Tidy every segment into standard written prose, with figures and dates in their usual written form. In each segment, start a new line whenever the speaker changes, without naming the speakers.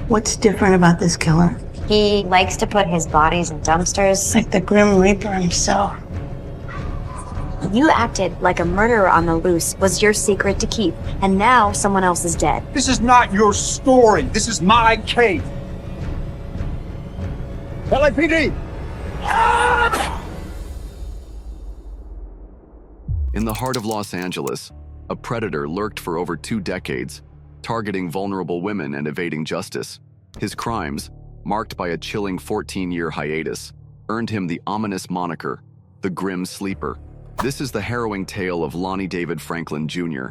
What's different about this killer?
He likes to put his bodies in dumpsters.
Like the Grim Reaper himself.
You acted like a murderer on the loose was your secret to keep, and now someone else is dead.
This is not your story. This is my case. LAPD!
In the heart of Los Angeles, a predator lurked for over 2 decades, targeting vulnerable women and evading justice. His crimes, marked by a chilling 14-year hiatus, earned him the ominous moniker, the Grim Sleeper. This is the harrowing tale of Lonnie David Franklin Jr.,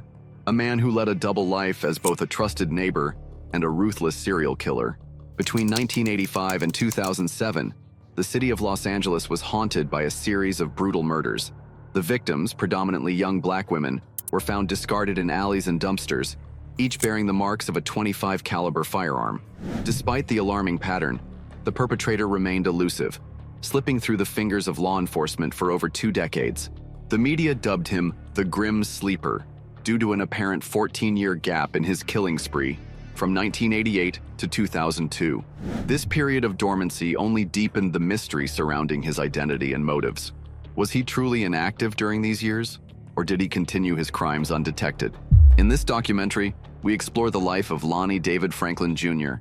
a man who led a double life as both a trusted neighbor and a ruthless serial killer. Between 1985 and 2007, the city of Los Angeles was haunted by a series of brutal murders. The victims, predominantly young black women, were found discarded in alleys and dumpsters, each bearing the marks of a .25 caliber firearm. Despite the alarming pattern, the perpetrator remained elusive, slipping through the fingers of law enforcement for over 2 decades. The media dubbed him the Grim Sleeper due to an apparent 14-year gap in his killing spree from 1988 to 2002. This period of dormancy only deepened the mystery surrounding his identity and motives. Was he truly inactive during these years, or did he continue his crimes undetected? In this documentary, we explore the life of Lonnie David Franklin Jr.,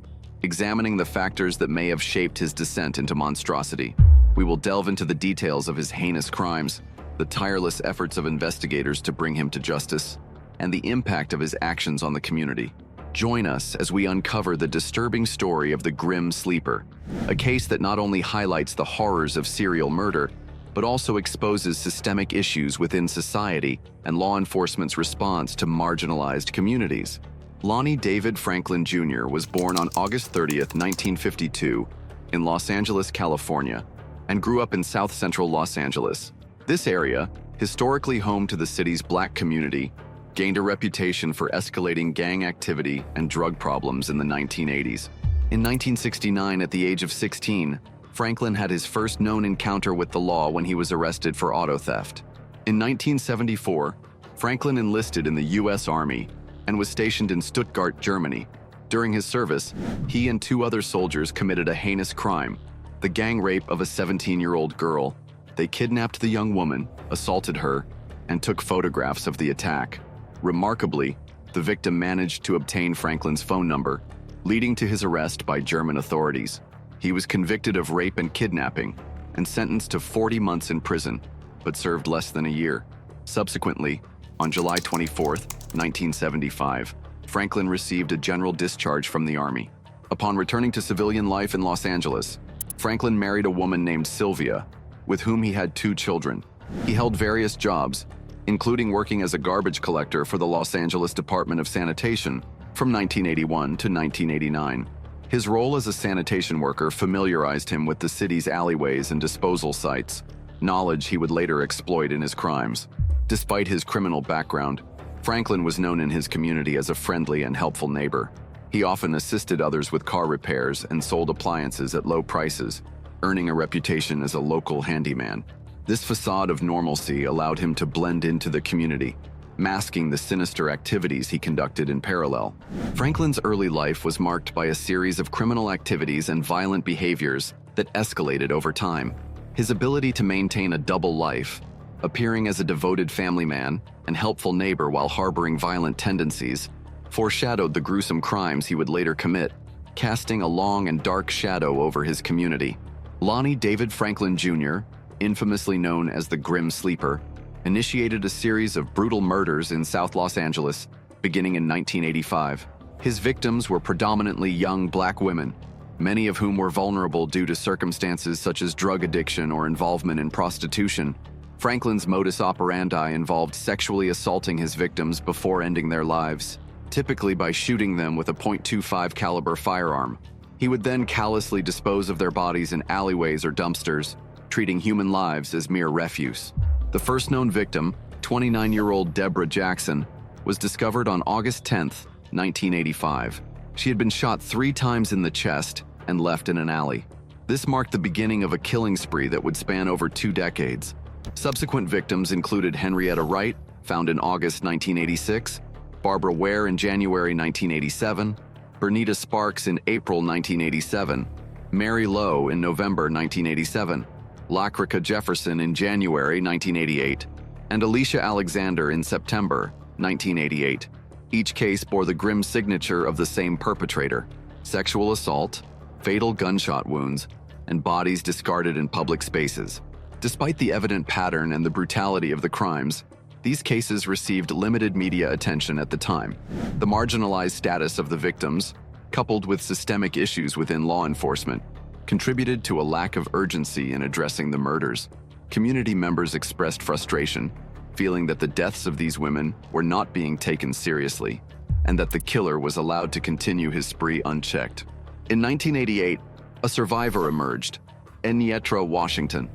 examining the factors that may have shaped his descent into monstrosity. We will delve into the details of his heinous crimes, the tireless efforts of investigators to bring him to justice, and the impact of his actions on the community. Join us as we uncover the disturbing story of the Grim Sleeper, a case that not only highlights the horrors of serial murder, but also exposes systemic issues within society and law enforcement's response to marginalized communities. Lonnie David Franklin Jr. was born on August 30th, 1952, in Los Angeles, California, and grew up in South Central Los Angeles. This area, historically home to the city's black community, gained a reputation for escalating gang activity and drug problems in the 1980s. In 1969, at the age of 16, Franklin had his first known encounter with the law when he was arrested for auto theft. In 1974, Franklin enlisted in the U.S. Army and was stationed in Stuttgart, Germany. During his service, he and 2 other soldiers committed a heinous crime, the gang rape of a 17-year-old girl. They kidnapped the young woman, assaulted her, and took photographs of the attack. Remarkably, the victim managed to obtain Franklin's phone number, leading to his arrest by German authorities. He was convicted of rape and kidnapping and sentenced to 40 months in prison, but served less than a year. Subsequently, on July 24, 1975, Franklin received a general discharge from the Army. Upon returning to civilian life in Los Angeles, Franklin married a woman named Sylvia, with whom he had 2 children. He held various jobs, including working as a garbage collector for the Los Angeles Department of Sanitation from 1981 to 1989. His role as a sanitation worker familiarized him with the city's alleyways and disposal sites, knowledge he would later exploit in his crimes. Despite his criminal background, Franklin was known in his community as a friendly and helpful neighbor. He often assisted others with car repairs and sold appliances at low prices, earning a reputation as a local handyman. This facade of normalcy allowed him to blend into the community, masking the sinister activities he conducted in parallel. Franklin's early life was marked by a series of criminal activities and violent behaviors that escalated over time. His ability to maintain a double life, appearing as a devoted family man and helpful neighbor while harboring violent tendencies, foreshadowed the gruesome crimes he would later commit, casting a long and dark shadow over his community. Lonnie David Franklin Jr., infamously known as the Grim Sleeper, initiated a series of brutal murders in South Los Angeles, beginning in 1985. His victims were predominantly young black women, many of whom were vulnerable due to circumstances such as drug addiction or involvement in prostitution. Franklin's modus operandi involved sexually assaulting his victims before ending their lives, typically by shooting them with a .25 caliber firearm. He would then callously dispose of their bodies in alleyways or dumpsters, treating human lives as mere refuse. The first known victim, 29-year-old Deborah Jackson, was discovered on August 10, 1985. She had been shot 3 times in the chest and left in an alley. This marked the beginning of a killing spree that would span over 2 decades. Subsequent victims included Henrietta Wright, found in August 1986, Barbara Ware in January 1987, Bernita Sparks in April 1987, Mary Lowe in November 1987, Lacrica Jefferson in January 1988, and Alicia Alexander in September 1988. Each case bore the grim signature of the same perpetrator: sexual assault, fatal gunshot wounds, and bodies discarded in public spaces. Despite the evident pattern and the brutality of the crimes, these cases received limited media attention at the time. The marginalized status of the victims, coupled with systemic issues within law enforcement, contributed to a lack of urgency in addressing the murders. Community members expressed frustration, feeling that the deaths of these women were not being taken seriously, and that the killer was allowed to continue his spree unchecked. In 1988, a survivor emerged, Enietra Washington.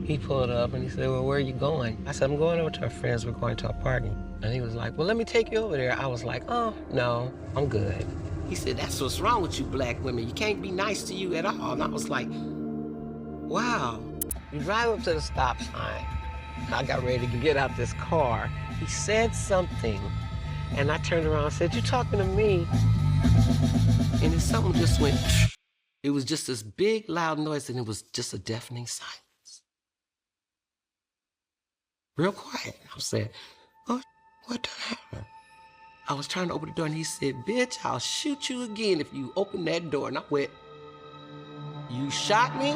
He pulled up and he said, "Well, where are you going?" I said, "I'm going over to our friends. We're going to a party." And he was like, "Well, let me take you over there." I was like, "Oh, no, I'm good." He said, "That's what's wrong with you black women. You can't be nice to you at all." And I was like, wow. We drive up to the stop sign. I got ready to get out this car. He said something, and I turned around and said, "You talking to me?" And then something just went, it was just this big, loud noise, and it was just a deafening silence. Real quiet. I said, "Oh, what done happened?" I was trying to open the door, and he said, "Bitch, I'll shoot you again if you open that door." And I went, "You shot me?"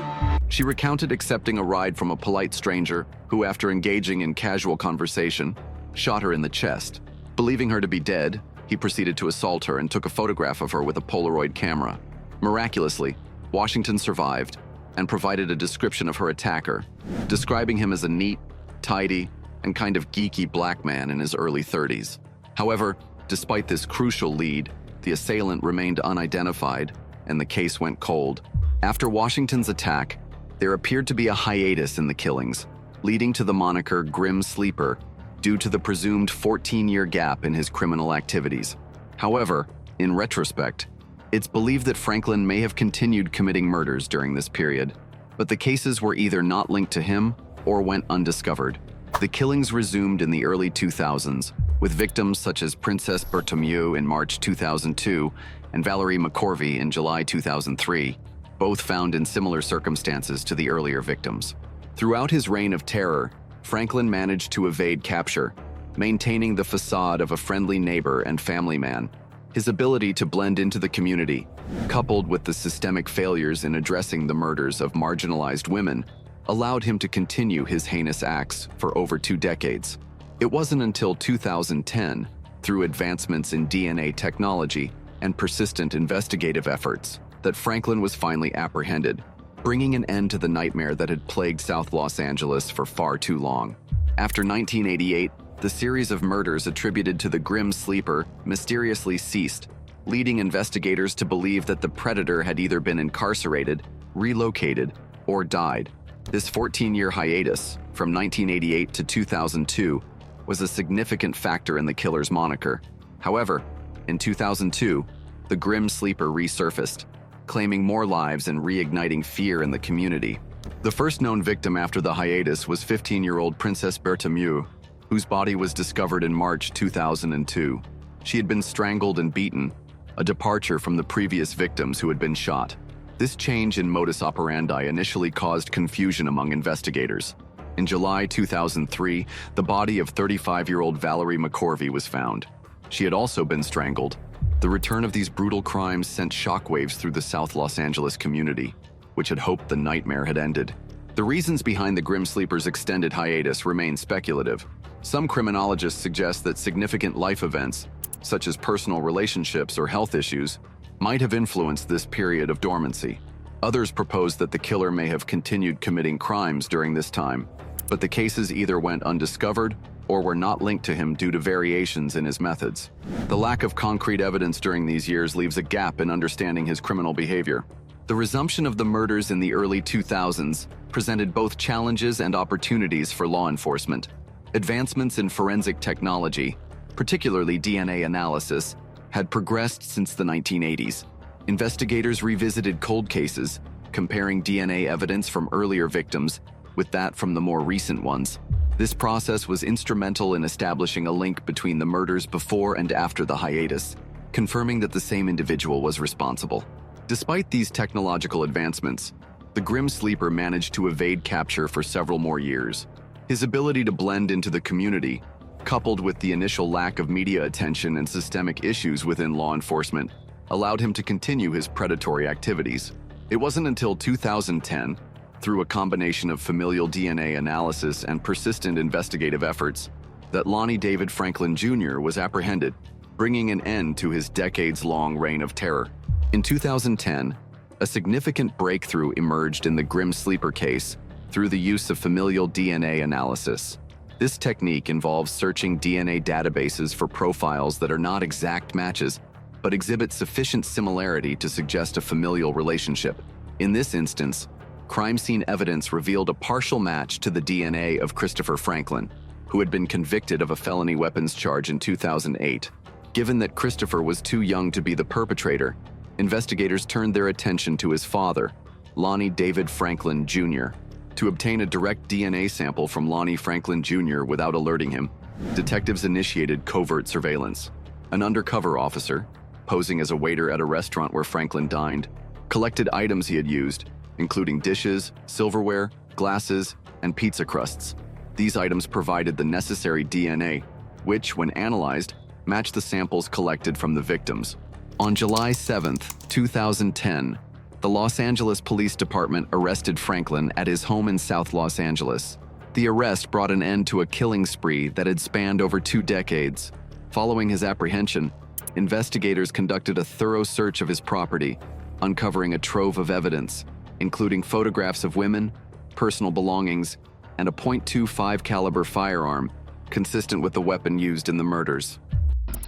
She recounted accepting a ride from a polite stranger who, after engaging in casual conversation, shot her in the chest. Believing her to be dead, he proceeded to assault her and took a photograph of her with a Polaroid camera. Miraculously, Washington survived and provided a description of her attacker, describing him as a neat, tidy, and kind of geeky black man in his early 30s. However, despite this crucial lead, the assailant remained unidentified, and the case went cold. After Washington's attack, there appeared to be a hiatus in the killings, leading to the moniker Grim Sleeper due to the presumed 14-year gap in his criminal activities. However, in retrospect, it's believed that Franklin may have continued committing murders during this period, but the cases were either not linked to him or went undiscovered. The killings resumed in the early 2000s, with victims such as Princess Berthomieu in March 2002 and Valerie McCorvey in July 2003, both found in similar circumstances to the earlier victims. Throughout his reign of terror, Franklin managed to evade capture, maintaining the facade of a friendly neighbor and family man. His ability to blend into the community, coupled with the systemic failures in addressing the murders of marginalized women, allowed him to continue his heinous acts for over 2 decades. It wasn't until 2010, through advancements in DNA technology and persistent investigative efforts, that Franklin was finally apprehended, bringing an end to the nightmare that had plagued South Los Angeles for far too long. After 1988, the series of murders attributed to the Grim Sleeper mysteriously ceased, leading investigators to believe that the predator had either been incarcerated, relocated, or died. This 14-year hiatus, from 1988 to 2002, was a significant factor in the killer's moniker. However, in 2002, the Grim Sleeper resurfaced, claiming more lives and reigniting fear in the community. The first known victim after the hiatus was 15-year-old Princess Berthomieu, whose body was discovered in March 2002. She had been strangled and beaten, a departure from the previous victims who had been shot. This change in modus operandi initially caused confusion among investigators. In July 2003, the body of 35-year-old Valerie McCorvey was found. She had also been strangled. The return of these brutal crimes sent shockwaves through the South Los Angeles community, which had hoped the nightmare had ended. The reasons behind the Grim Sleeper's extended hiatus remain speculative. Some criminologists suggest that significant life events, such as personal relationships or health issues, might have influenced this period of dormancy. Others propose that the killer may have continued committing crimes during this time, but the cases either went undiscovered or were not linked to him due to variations in his methods. The lack of concrete evidence during these years leaves a gap in understanding his criminal behavior. The resumption of the murders in the early 2000s presented both challenges and opportunities for law enforcement. Advancements in forensic technology, particularly DNA analysis, had progressed since the 1980s. Investigators revisited cold cases, comparing DNA evidence from earlier victims with that from the more recent ones. This process was instrumental in establishing a link between the murders before and after the hiatus, confirming that the same individual was responsible. Despite these technological advancements, the Grim Sleeper managed to evade capture for several more years. His ability to blend into the community, coupled with the initial lack of media attention and systemic issues within law enforcement, allowed him to continue his predatory activities. It wasn't until 2010, through a combination of familial DNA analysis and persistent investigative efforts, that Lonnie David Franklin Jr. was apprehended, bringing an end to his decades-long reign of terror. In 2010, a significant breakthrough emerged in the Grim Sleeper case through the use of familial DNA analysis. This technique involves searching DNA databases for profiles that are not exact matches, but exhibit sufficient similarity to suggest a familial relationship. In this instance, crime scene evidence revealed a partial match to the DNA of Christopher Franklin, who had been convicted of a felony weapons charge in 2008. Given that Christopher was too young to be the perpetrator, investigators turned their attention to his father, Lonnie David Franklin Jr. To obtain a direct DNA sample from Lonnie Franklin Jr. without alerting him, detectives initiated covert surveillance. An undercover officer, posing as a waiter at a restaurant where Franklin dined, collected items he had used, including dishes, silverware, glasses, and pizza crusts. These items provided the necessary DNA, which, when analyzed, matched the samples collected from the victims. On July 7, 2010, the Los Angeles Police Department arrested Franklin at his home in South Los Angeles. The arrest brought an end to a killing spree that had spanned over 2 decades. Following his apprehension, investigators conducted a thorough search of his property, uncovering a trove of evidence, including photographs of women, personal belongings, and a .25 caliber firearm consistent with the weapon used in the murders.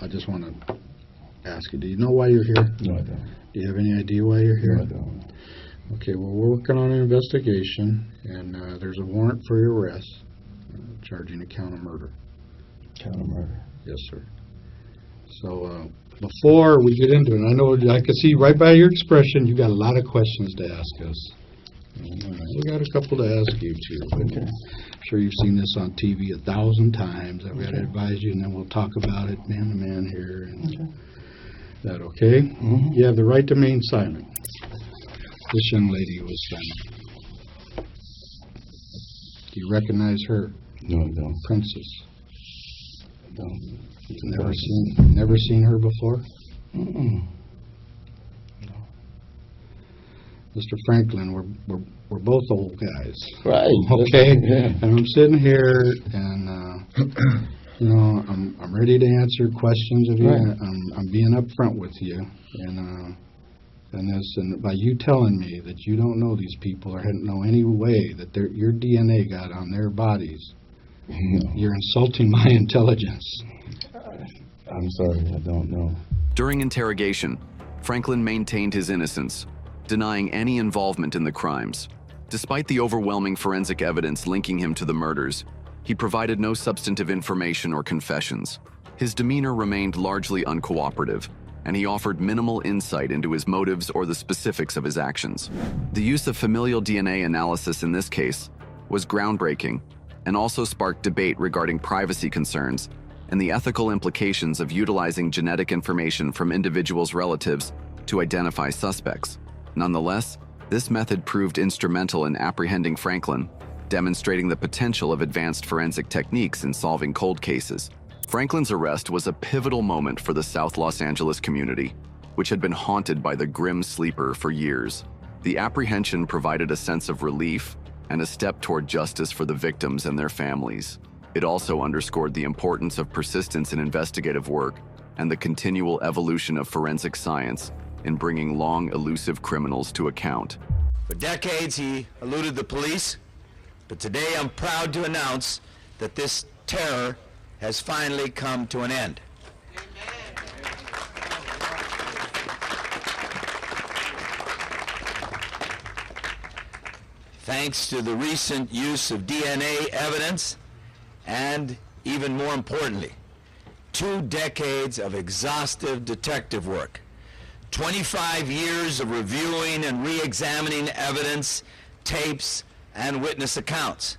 I just want to ask you, do you know why you're here?
No, I don't.
Do you have any idea why you're here?
No, I don't.
Okay, well, we're working on an investigation, and there's a warrant for your arrest, charging a count of murder.
Count of murder.
Yes, sir. So, before we get into it, I know I can see right by your expression, you got a lot of questions to ask us. We got a couple to ask you, too.
Okay.
I'm sure you've seen this on TV 1,000 times. I've got to advise you, and then we'll talk about it man to man here. And
Okay.
that okay?
Mm-hmm.
You have the right to remain silent. This young lady was do you recognize her?
No, I don't.
Princess.
I don't.
Never seen her before?
Mm-mm.
Mr. Franklin, we're both old guys.
Right.
Okay?
Yeah.
And I'm sitting here and you know, I'm ready to answer questions of you.
Right.
I'm being upfront with you. And by you telling me that you don't know these people or don't know any way that your DNA got on their bodies,
No.
you're insulting my intelligence.
I'm sorry, I don't know.
During interrogation, Franklin maintained his innocence, denying any involvement in the crimes. Despite the overwhelming forensic evidence linking him to the murders, he provided no substantive information or confessions. His demeanor remained largely uncooperative, and he offered minimal insight into his motives or the specifics of his actions. The use of familial DNA analysis in this case was groundbreaking and also sparked debate regarding privacy concerns and the ethical implications of utilizing genetic information from individuals' relatives to identify suspects. Nonetheless, this method proved instrumental in apprehending Franklin, demonstrating the potential of advanced forensic techniques in solving cold cases. Franklin's arrest was a pivotal moment for the South Los Angeles community, which had been haunted by the Grim Sleeper for years. The apprehension provided a sense of relief and a step toward justice for the victims and their families. It also underscored the importance of persistence in investigative work and the continual evolution of forensic science in bringing long, elusive criminals to account.
For decades, he eluded the police, but today I'm proud to announce that this terror has finally come to an end. Thanks to the recent use of DNA evidence, and even more importantly, 2 decades of exhaustive detective work, 25 years of reviewing and re-examining evidence, tapes, and witness accounts,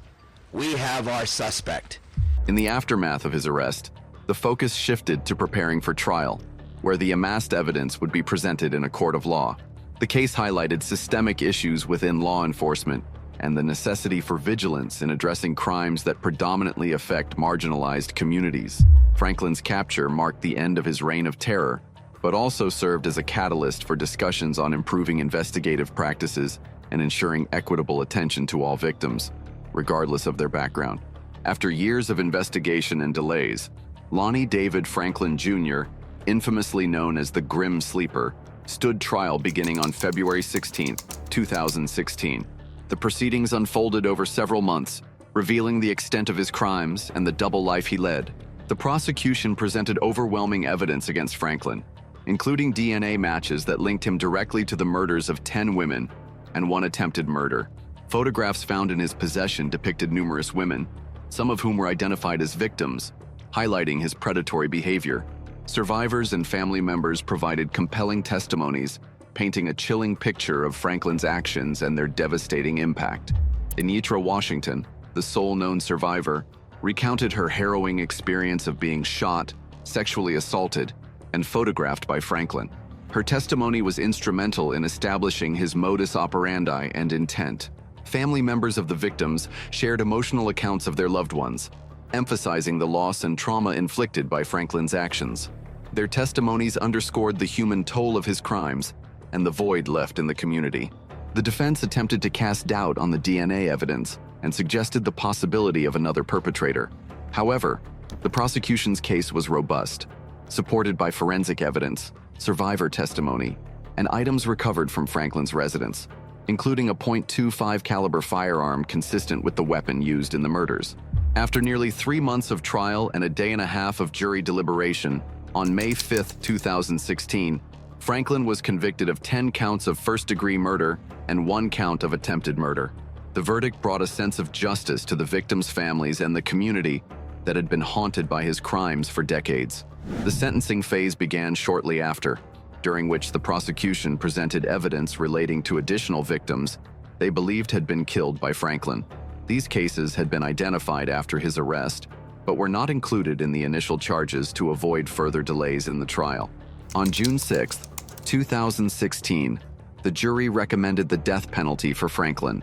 we have our suspect.
In the aftermath of his arrest, the focus shifted to preparing for trial. where the amassed evidence would be presented in a court of law. The case highlighted systemic issues within law enforcement and the necessity for vigilance in addressing crimes that predominantly affect marginalized communities. Franklin's capture marked the end of his reign of terror, but also served as a catalyst for discussions on improving investigative practices and ensuring equitable attention to all victims, regardless of their background. After years of investigation and delays, Lonnie David Franklin Jr., infamously known as the Grim Sleeper, stood trial beginning on February 16, 2016. The proceedings unfolded over several months, revealing the extent of his crimes and the double life he led. The prosecution presented overwhelming evidence against Franklin, including DNA matches that linked him directly to the murders of 10 women and one attempted murder. Photographs found in his possession depicted numerous women, some of whom were identified as victims, highlighting his predatory behavior. Survivors and family members provided compelling testimonies, painting a chilling picture of Franklin's actions and their devastating impact. Anitra Washington, the sole known survivor, recounted her harrowing experience of being shot, sexually assaulted, and photographed by Franklin. Her testimony was instrumental in establishing his modus operandi and intent. Family members of the victims shared emotional accounts of their loved ones, emphasizing the loss and trauma inflicted by Franklin's actions. Their testimonies underscored the human toll of his crimes and the void left in the community. The defense attempted to cast doubt on the DNA evidence and suggested the possibility of another perpetrator. However, the prosecution's case was robust, supported by forensic evidence, survivor testimony, and items recovered from Franklin's residence, including a .25 caliber firearm consistent with the weapon used in the murders. After nearly 3 months of trial and a day and a half of jury deliberation, on May 5, 2016, Franklin was convicted of 10 counts of first-degree murder and 1 count of attempted murder. The verdict brought a sense of justice to the victims' families and the community that had been haunted by his crimes for decades. The sentencing phase began shortly after, during which the prosecution presented evidence relating to additional victims they believed had been killed by Franklin. These cases had been identified after his arrest, but were not included in the initial charges to avoid further delays in the trial. On June 6, 2016, the jury recommended the death penalty for Franklin.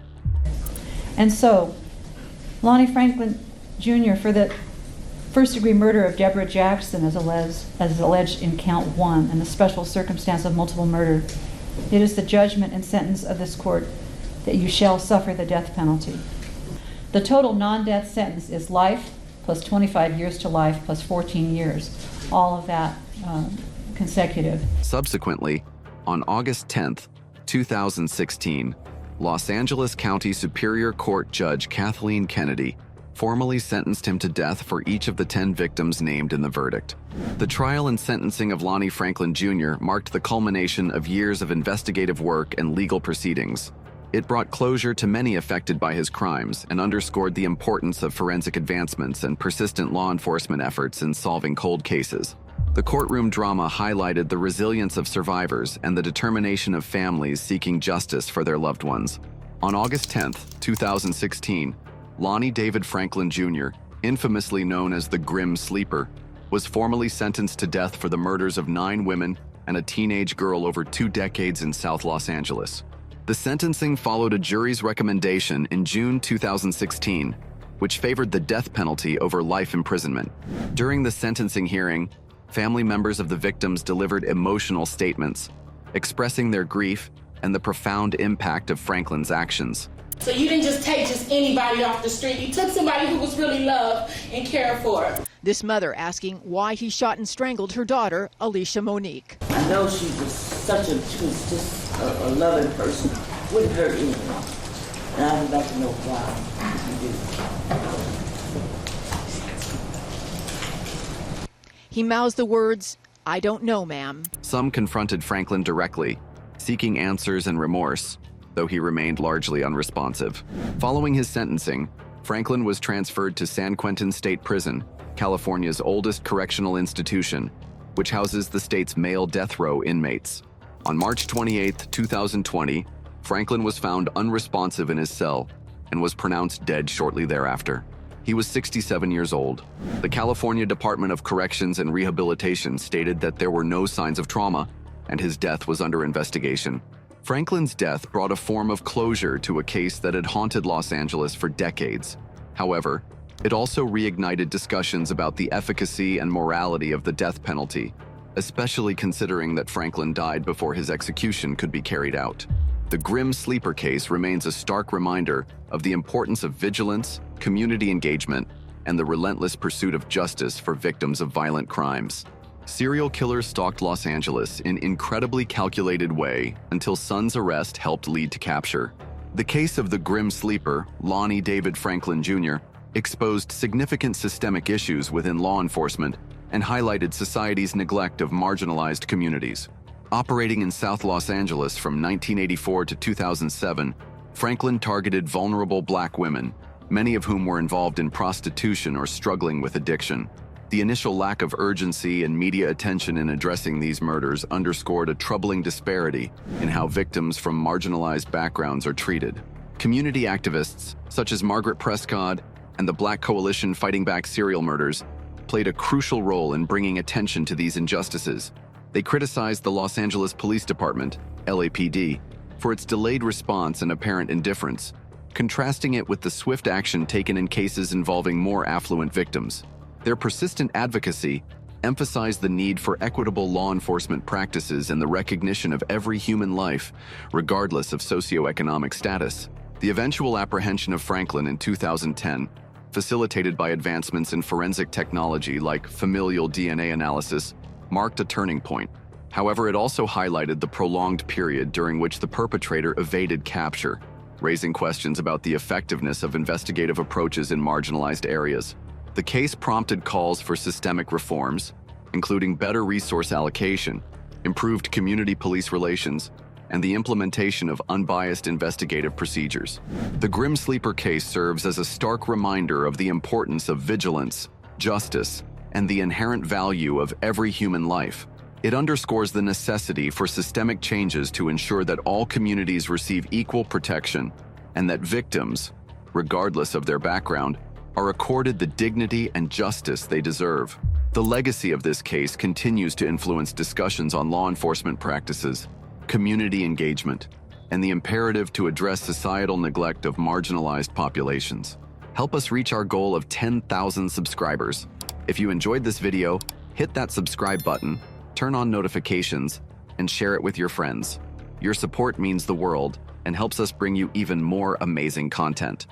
And so, Lonnie Franklin Jr., for the first-degree murder of Deborah Jackson as alleged in count 1 and the special circumstance of multiple murder, it is the judgment and sentence of this court that you shall suffer the death penalty. The total non-death sentence is life plus 25 years to life plus 14 years, all of that consecutive.
Subsequently, on August 10, 2016, Los Angeles County Superior Court Judge Kathleen Kennedy formally sentenced him to death for each of the 10 victims named in the verdict. The trial and sentencing of Lonnie Franklin Jr. marked the culmination of years of investigative work and legal proceedings. It brought closure to many affected by his crimes and underscored the importance of forensic advancements and persistent law enforcement efforts in solving cold cases. The courtroom drama highlighted the resilience of survivors and the determination of families seeking justice for their loved ones. On August 10, 2016, Lonnie David Franklin Jr., infamously known as the Grim Sleeper, was formally sentenced to death for the murders of 9 women and a teenage girl over 2 decades in South Los Angeles. The sentencing followed a jury's recommendation in June 2016, which favored the death penalty over life imprisonment. During the sentencing hearing, family members of the victims delivered emotional statements, expressing their grief and the profound impact of Franklin's actions.
So you didn't just take anybody off the street. You took somebody who was really loved and cared for.
This mother asking why he shot and strangled her daughter, Alicia Monique.
I know she was just a loving person. Wouldn't hurt anyone. And I would like to know why you did.
He mouths the words, "I don't know, ma'am."
Some confronted Franklin directly, seeking answers and remorse, though he remained largely unresponsive. Following his sentencing, Franklin was transferred to San Quentin State Prison, California's oldest correctional institution, which houses the state's male death row inmates. On March 28, 2020, Franklin was found unresponsive in his cell and was pronounced dead shortly thereafter. He was 67 years old. The California Department of Corrections and Rehabilitation stated that there were no signs of trauma, and his death was under investigation. Franklin's death brought a form of closure to a case that had haunted Los Angeles for decades. However, it also reignited discussions about the efficacy and morality of the death penalty, especially considering that Franklin died before his execution could be carried out. The Grim Sleeper case remains a stark reminder of the importance of vigilance, community engagement, and the relentless pursuit of justice for victims of violent crimes. Serial killers stalked Los Angeles in an incredibly calculated way until Son's arrest helped lead to capture. The case of the Grim Sleeper, Lonnie David Franklin Jr., exposed significant systemic issues within law enforcement and highlighted society's neglect of marginalized communities. Operating in South Los Angeles from 1984 to 2007, Franklin targeted vulnerable Black women, many of whom were involved in prostitution or struggling with addiction. The initial lack of urgency and media attention in addressing these murders underscored a troubling disparity in how victims from marginalized backgrounds are treated. Community activists, such as Margaret Prescott and the Black Coalition Fighting Back Serial Murders, played a crucial role in bringing attention to these injustices. They criticized the Los Angeles Police Department, LAPD, for its delayed response and apparent indifference, contrasting it with the swift action taken in cases involving more affluent victims. Their persistent advocacy emphasized the need for equitable law enforcement practices and the recognition of every human life, regardless of socioeconomic status. The eventual apprehension of Franklin in 2010, facilitated by advancements in forensic technology like familial DNA analysis, marked a turning point. However, it also highlighted the prolonged period during which the perpetrator evaded capture, raising questions about the effectiveness of investigative approaches in marginalized areas. The case prompted calls for systemic reforms, including better resource allocation, improved community police relations, and the implementation of unbiased investigative procedures. The Grim Sleeper case serves as a stark reminder of the importance of vigilance, justice, and the inherent value of every human life. It underscores the necessity for systemic changes to ensure that all communities receive equal protection and that victims, regardless of their background, are accorded the dignity and justice they deserve. The legacy of this case continues to influence discussions on law enforcement practices, community engagement, and the imperative to address societal neglect of marginalized populations. Help us reach our goal of 10,000 subscribers. If you enjoyed this video, hit that subscribe button, turn on notifications, and share it with your friends. Your support means the world and helps us bring you even more amazing content.